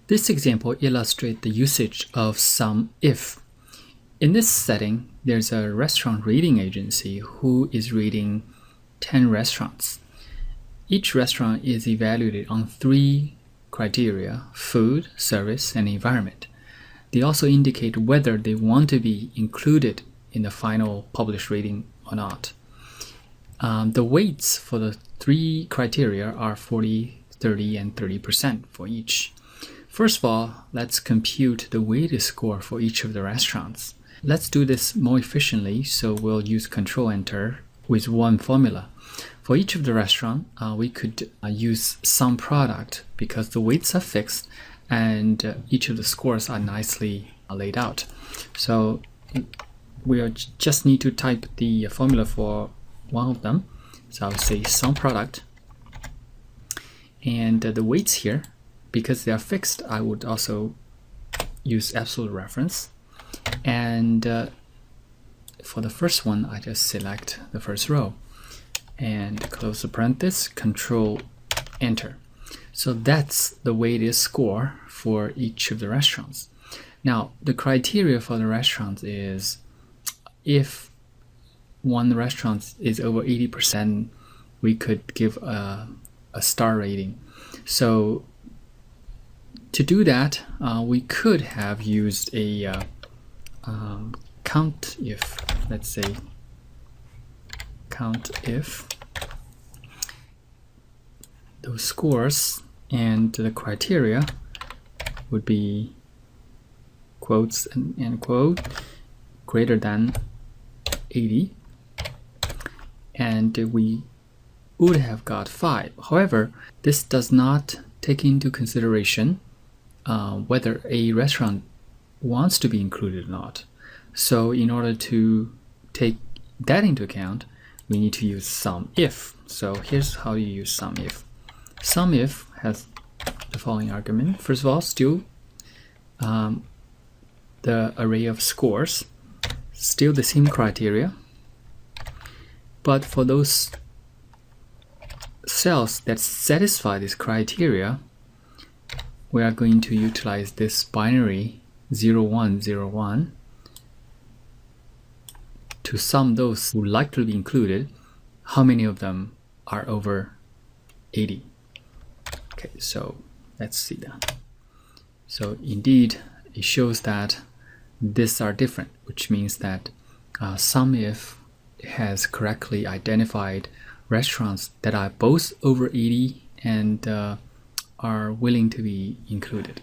This example illustrates the usage of SUMIF. In this setting, there's a restaurant rating agency who is rating 10 restaurants. Each restaurant is evaluated on 3 criteria: food, service, and environment. They also indicate whether they want to be included in the final published rating or not. The weights for the 3 criteria are 40, 30, and 30% for each. First of all, let's compute the weighted score for each of the restaurants. Let's do this more efficiently, so we'll use Control-Enter with one formula. For each of the restaurant, we could use sum product because the weights are fixed and each of the scores are nicely laid out. So we'll just need to type the formula for one of them. So I'll say sum product. And the weights here, because they are fixed, I would also use absolute reference. And for the first one, I just select the first row and close the parenthesis, Control-Enter. So that's the weighted score for each of the restaurants. Now, the criteria for the restaurants is if one restaurant is over 80%, we could give a star rating. So to do that, we could have used a COUNTIF. Let's say COUNTIF those scores, and the criteria would be quotes and end quote greater than 80, and we would have got 5. However, this does not take into consideration whether a restaurant wants to be included or not. So in order to take that into account, we need to use SUMIF. So here's how you use SUMIF. SUMIF has the following argument. First of all, still the array of scores, still the same criteria, but for those cells that satisfy this criteria, we are going to utilize this binary 0101 to sum those who like to be included. How many of them are over 80? Okay, so let's see that. So indeed, it shows that these are different, which means that SUMIF has correctly identified restaurants that are both over 80 and are willing to be included.